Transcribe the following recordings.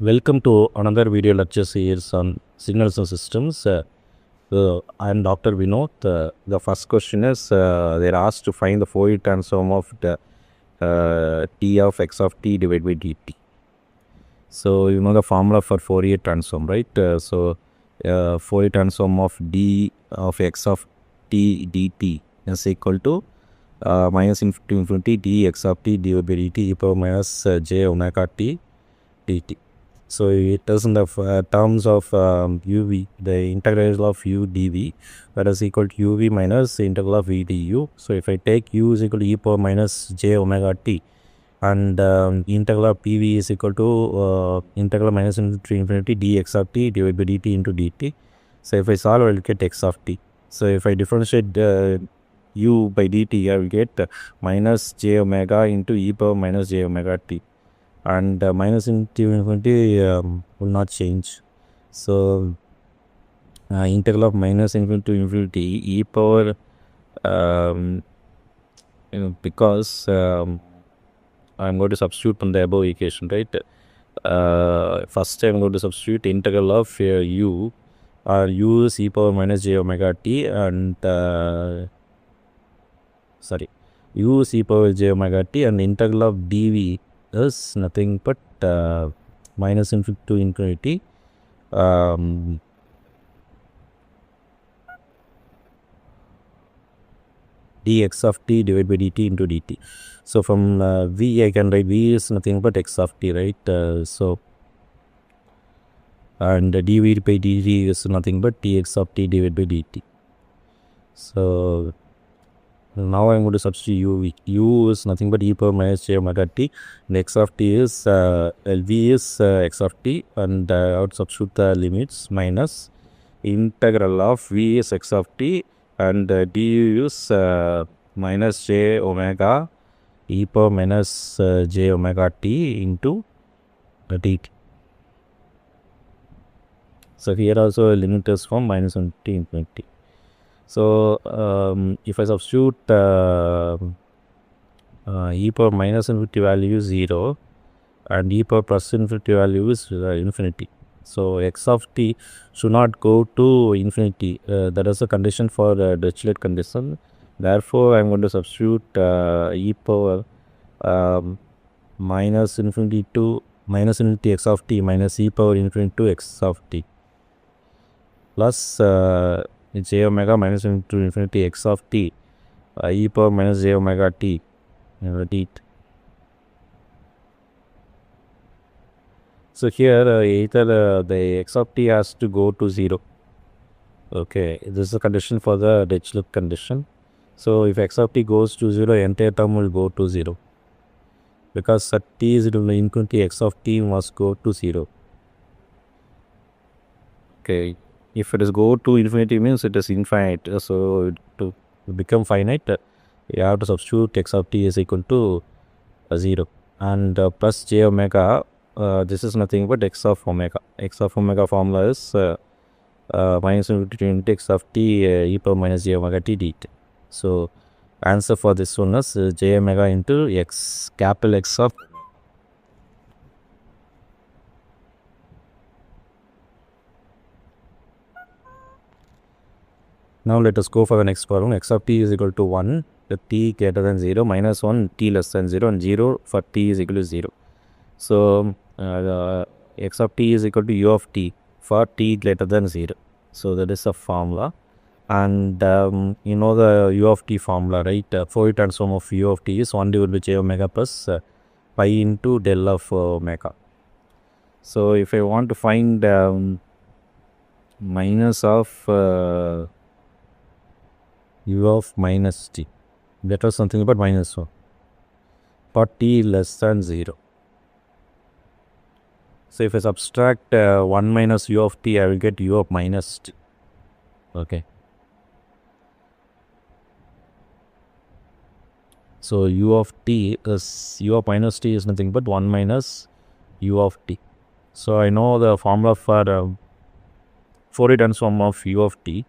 Welcome to another video lecture series on signals and systems. I am Dr. Vinod. The first question is they're asked to find the Fourier transform of the t of x of t divided by dt. So you know the formula for Fourier transform, right? Fourier transform of d of x of t dt is equal to minus infinity dx of t divided by dt e power minus j omega t dt. So it is in the terms of uv, the integral of u dv, that is equal to uv minus the integral of v du. So if I take u is equal to e power minus j omega t, and integral of pv is equal to integral minus infinity dx of t divided by dt into dt. So if I solve, I will get x of t. So if I differentiate u by dt, I will get minus j omega into e power minus j omega t. And minus infinity will not change. So integral of minus infinity to infinity e power because I'm going to substitute from the above equation, right? First I'm going to substitute integral of u, u is e power minus j omega t, and u is e power j omega t, and integral of dv is nothing but minus infinity to infinity dx of t divided by dt into dt. So from v I can write v is nothing but x of t, right? And dv by dt is nothing but dx of t divided by dt. So now I'm going to substitute u. U is nothing but e power minus j omega t, and x of t is v is x of t, and I would substitute the limits minus integral of v is x of t, and du is minus j omega e power minus j omega t into dt. So here also a limit is from minus infinity to infinity. So if I substitute e power minus infinity value is 0 and e power plus infinity value is infinity. So x of t should not go to infinity. That is a condition for Dirichlet condition. Therefore, I am going to substitute e power minus infinity to minus infinity x of t minus e power infinity to x of t plus j omega minus into infinity x of t e power minus j omega t dt. So here either the x of t has to go to 0. Okay, this is a condition for the Dirichlet condition. So if x of t goes to 0, entire term will go to 0, because at t is equal to infinity, x of t must go to 0. Okay, if it is go to infinity means it is infinite. So to become finite, you have to substitute x of t is equal to 0, and plus j omega. This is nothing but x of omega. X of omega formula is minus infinity into x of t e power minus j omega t dt. So answer for this one is j omega into x, capital X of. Now let us go for the next problem. X of t is equal to 1, the t greater than 0, minus 1, t less than 0, and 0 for t is equal to 0. So x of t is equal to u of t for t greater than 0. So that is a formula. And you know the u of t formula, right? Fourier transform of u of t is 1 divided by j omega plus pi into del of omega. So if I want to find minus of u of minus t, that was something about minus 1 for t less than 0. So if I subtract 1 minus u of t, I will get u of minus t. Okay. So u of t is, u of minus t is nothing but 1 minus u of t. So I know the formula for Fourier transform of u of t,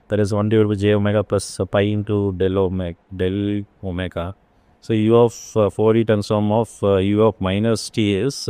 that is 1 divided by j omega plus pi into del omega. So u of Fourier transform of u of minus t is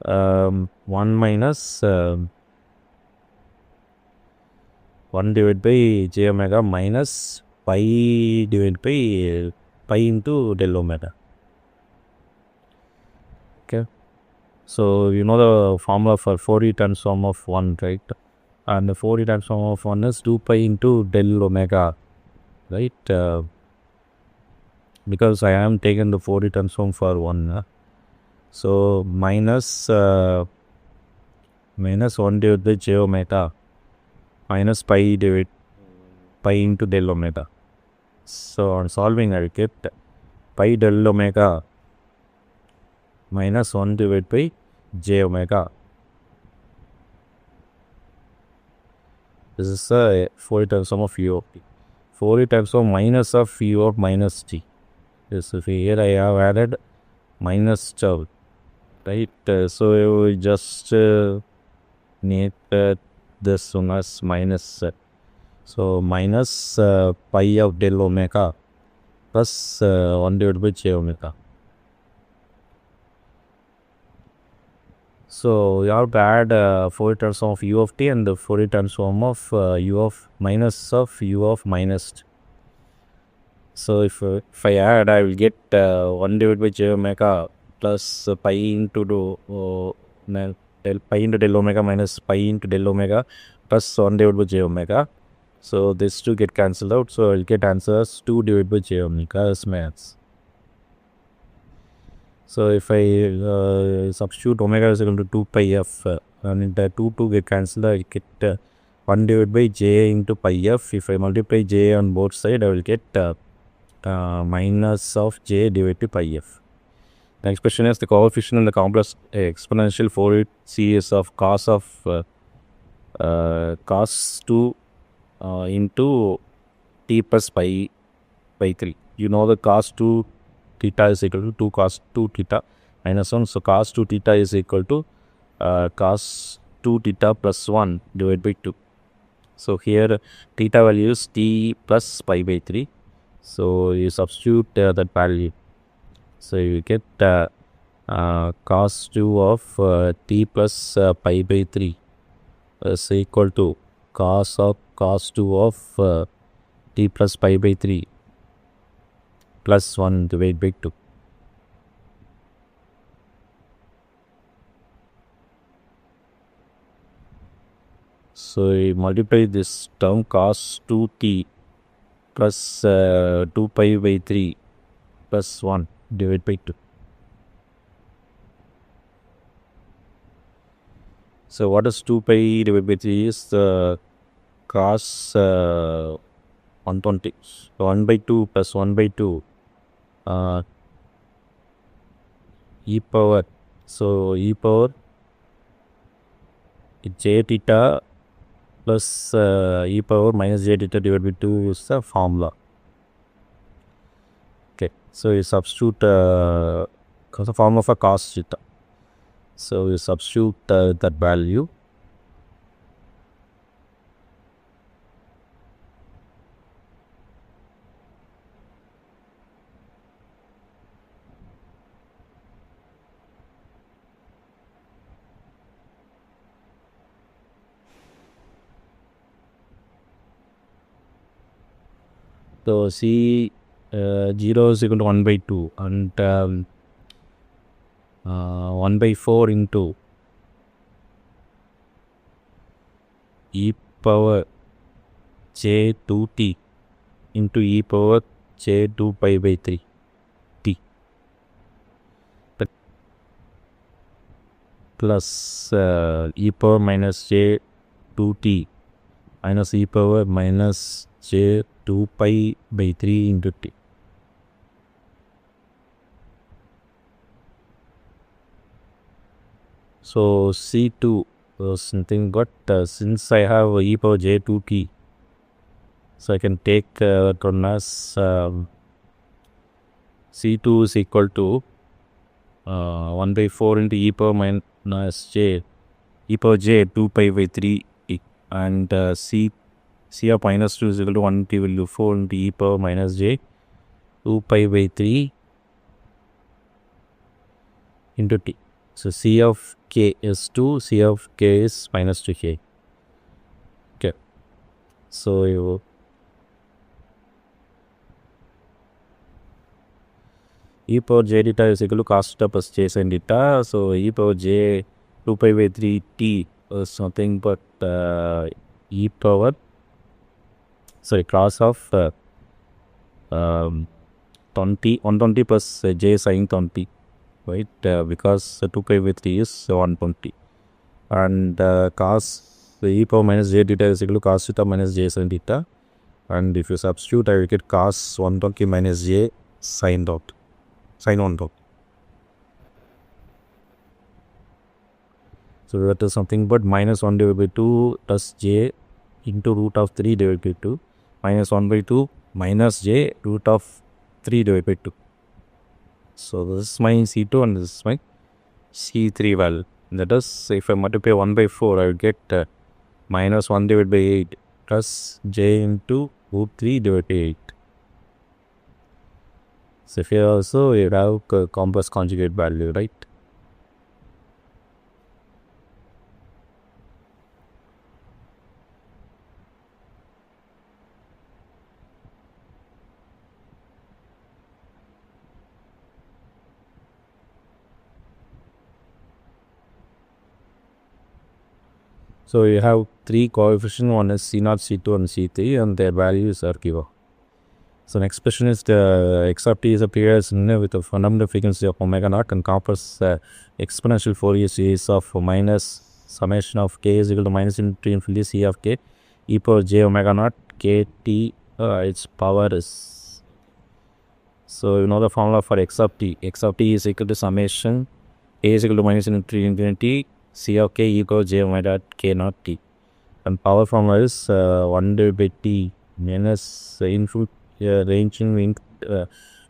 1 minus 1 divided by j omega minus pi divided by pi into del omega. Okay. So you know the formula for Fourier transform of 1, right? And the Fourier transform of 1 is 2 pi into del omega, right? Because I am taken the Fourier transform for 1. So minus 1 divided by j omega minus pi into del omega. So on solving, I will get pi del omega minus 1 divided by j omega. This is the Fourier transform of u of t. Fourier transform minus of u of minus t. Yes, here I have added minus term, right? So you just need this one as minus. So minus pi of del omega plus 1 divided by j omega. So you have to add Fourier transform of u of t and the Fourier transform of u of minus t. So if I add, I will get 1 divided by j omega plus pi into pi into del omega minus pi into del omega plus 1 divided by j omega. So this 2 get cancelled out. So I'll get answer as 2 divided by j omega as my answer. So if I substitute omega is equal to 2 pi f and the 2 get cancelled, I get 1 divided by j into pi f. If I multiply j on both sides, I will get minus of j divided by pi f. Next question is the coefficient in the complex exponential Fourier series of cos 2 into t plus pi by 3. You know the cos 2 theta is equal to 2 cos 2 theta minus 1. So cos 2 theta is equal to cos 2 theta plus 1 divided by 2. So here theta value is t plus pi by 3. So you substitute that value. So you get cos 2 of t plus pi by 3 is equal to cos 2 of t plus pi by 3 plus 1 divided by 2. So you multiply this term cos 2t plus 2 pi by 3 plus 1 divided by 2. So what is 2 pi divided by 3 is the cos 120. So 1 by 2 plus 1 by 2 e power. So e power j theta plus e power minus j theta divided by 2 is the formula. Okay, so you substitute the formula for cos theta. So you substitute that value. So C 0 is equal to 1 by 2 and 1 by 4 into e power j 2t into e power j 2 pi by 3 t plus e power minus j 2t minus e power minus j 2 pi by 3 into t. So C2 was nothing but since I have e power j 2t, so I can take that one as C2 is equal to 1 by 4 into e power minus j 2 pi by 3 and C of minus 2 is equal to 1 t value 4 into e power minus j 2 pi by 3 into t. So C of k is 2, C of k is minus 2k. Okay. So e power j theta is equal to cos theta plus j sin theta. So e power j 2 pi by 3 t is nothing but e power, sorry, cos of 120 plus j sin 20, right? Because 2 pi by 3 is 120. And cos the e power minus j theta is equal to cos theta minus j sin theta. And if you substitute, I will get cos 120 minus j sin 1 dot. So that is something but minus 1 divided by 2 plus j into root of 3 divided by 2 minus 1 by 2 minus j root of 3 divided by 2. So this is my C2 and this is my C3 value. That is, if I multiply 1 by 4, I will get minus 1 divided by 8 plus j into root 3 divided by 8. So here also you have complex conjugate value, right? So you have 3 coefficients, one is C0, C2 and C3, and their values are given. So next question is the x of t is a period with a fundamental frequency of omega naught and compass exponential Fourier series of minus summation of k is equal to minus into infinity c of k e power j omega naught kt, its power is. So you know the formula for x of t. X of t is equal to summation a is equal to minus into infinity c of k e power j omega k naught t. And power formula is 1 divided by t minus infinite ranging in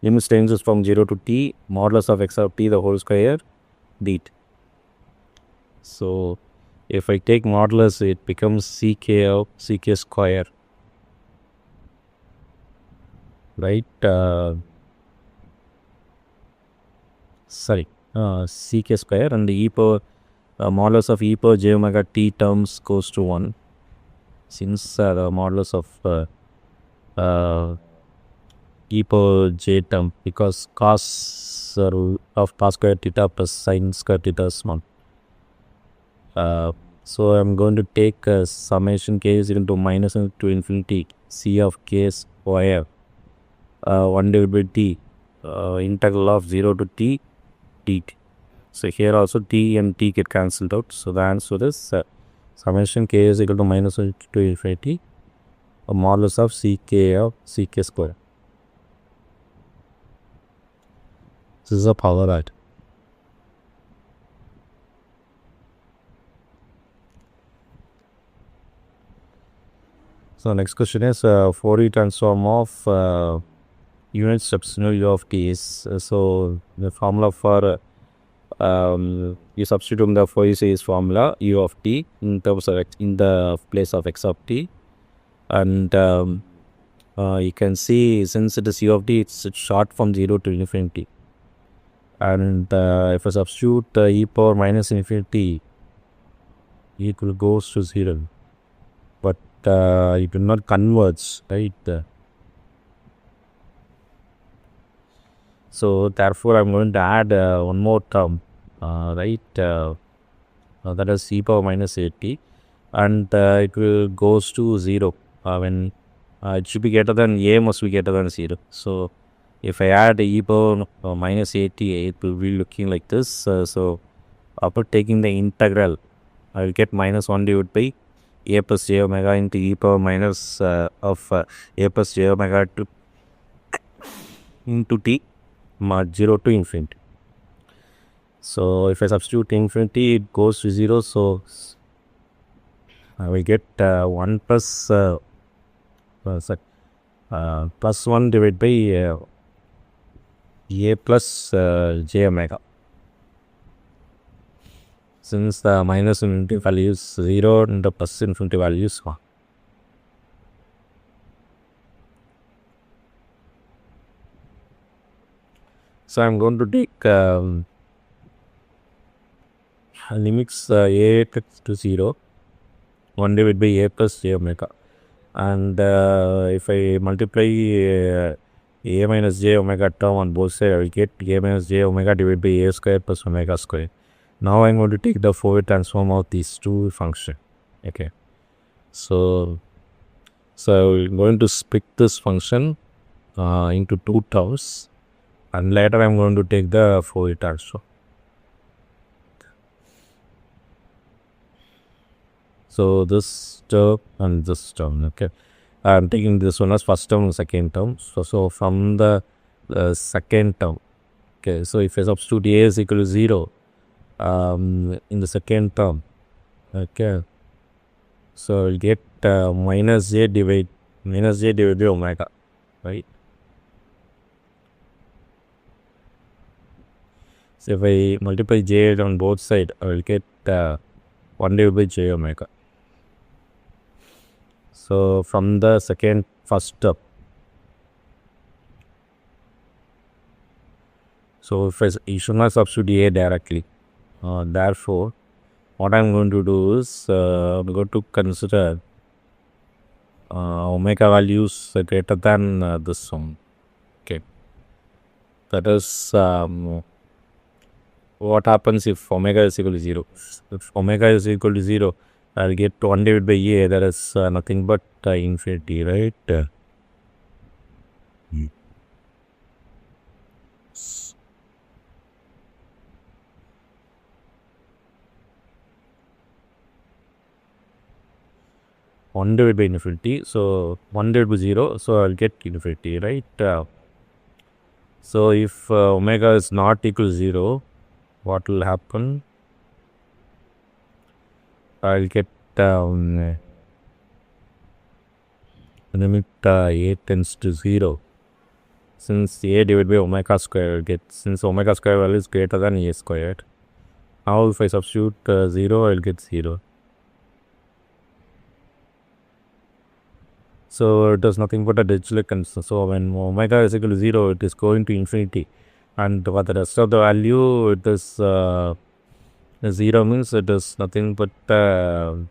limits ranges from 0 to t modulus of x of t the whole square dt. So if I take modulus, it becomes ck of ck square, right? Sorry, ck square, and the e power modulus of e power j omega t terms goes to 1, since the modulus of e power j term, because cos of cos square theta plus sin square theta is 1. So I'm going to take summation k is equal to minus to infinity c of k square 1 divided by t integral of 0 to t dt. So here also t and t get cancelled out. So the answer is summation k is equal to minus to infinity a modulus of ck of ck square. This is a power right. So next question is Fourier transform of unit steps u of t is. So the formula for you substitute the Fourier series formula u of t in terms of in the place of x of t, and you can see since it is u of t, it's short from 0 to infinity. And if I substitute e power minus infinity, it will goes to 0, but it will not converge, right? So therefore I'm going to add one more term, right? That is e power minus 80, and it will goes to 0 when it should be greater than a must be greater than 0. So if I add e power minus 80, it will be looking like this. So after taking the integral, I will get minus 1 divided by a plus j omega into e power minus of a plus j omega into t mod 0 to infinity. So if I substitute infinity, it goes to 0. So I will get 1 plus plus 1 divided by a plus j omega. Since the minus infinity value is 0 and the plus infinity value is 1. So I'm going to take limits a to 0, 1 divided by a plus j omega. And if I multiply a minus j omega term on both sides, I will get a minus j omega divided by a square plus omega square. Now I'm going to take the Fourier transform of these two functions. Okay. So I'm going to split this function into two terms, and later I'm going to take the Fourier transform. So this term and this term. Okay. I'm taking this one as first term and second term. So from the second term, okay, so if I substitute a is equal to 0 in the second term, okay, so I'll get minus j divided by omega, right? So if I multiply j on both sides, I will get 1 divided by j omega. So from the first term, so if you should not substitute a directly, therefore what I'm going to do is I'm going to consider omega values greater than this one. Okay, that is what happens if omega is equal to 0. If omega is equal to 0, I'll get 1 divided by a, that is nothing but infinity, right? One divided by infinity, so 1 divided by 0, so I'll get infinity, right? So if omega is not equal to 0, what will happen? I'll get limit a tends to 0. Since a divided by omega square, since omega square value is greater than a squared. Now if I substitute 0, I'll get 0. So it is nothing but a Dirichlet constant. So when omega is equal to 0, it is going to infinity, and for the rest of the value, it is 0 means it is nothing but del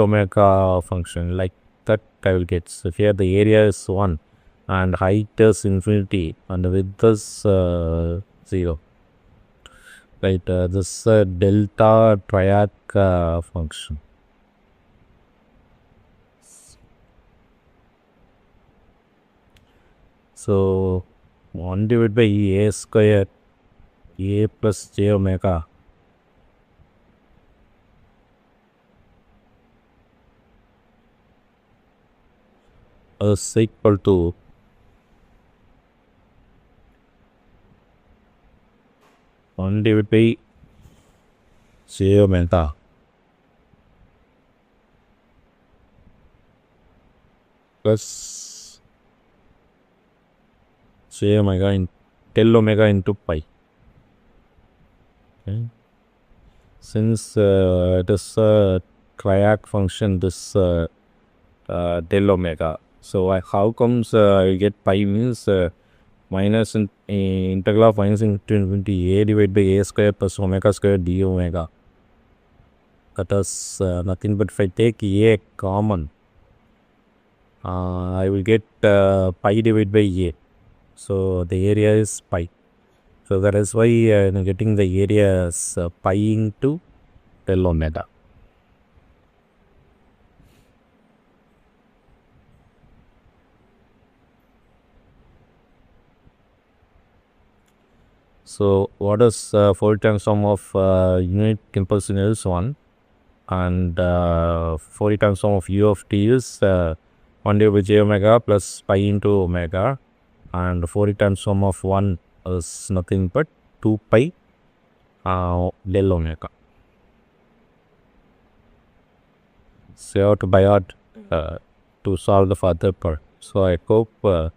omega function, like that I will get. So here the area is 1 and height is infinity and width is 0. Right, this delta triac function. So 1 divided by a square a plus j omega is equal to 1 divided by j omega plus j omega in del omega into pi. Okay. Since it is a triac function, this del omega. So how comes I get pi means minus integral of minus into infinity a divided by a square plus omega square d omega. That is nothing but if I take a common, I will get pi divided by a. So the area is pi. So that is why I'm getting the area as pi into del omega. So what is Fourier transform of unit impulse is 1, and Fourier transform of u of t is 1 divided by j omega plus pi into omega, and Fourier transform of 1 is nothing but 2 pi del omega. So you have to by heart to solve the further part. So I hope you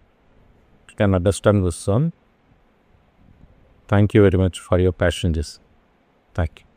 can understand this one. Thank you very much for your patience. Thank you.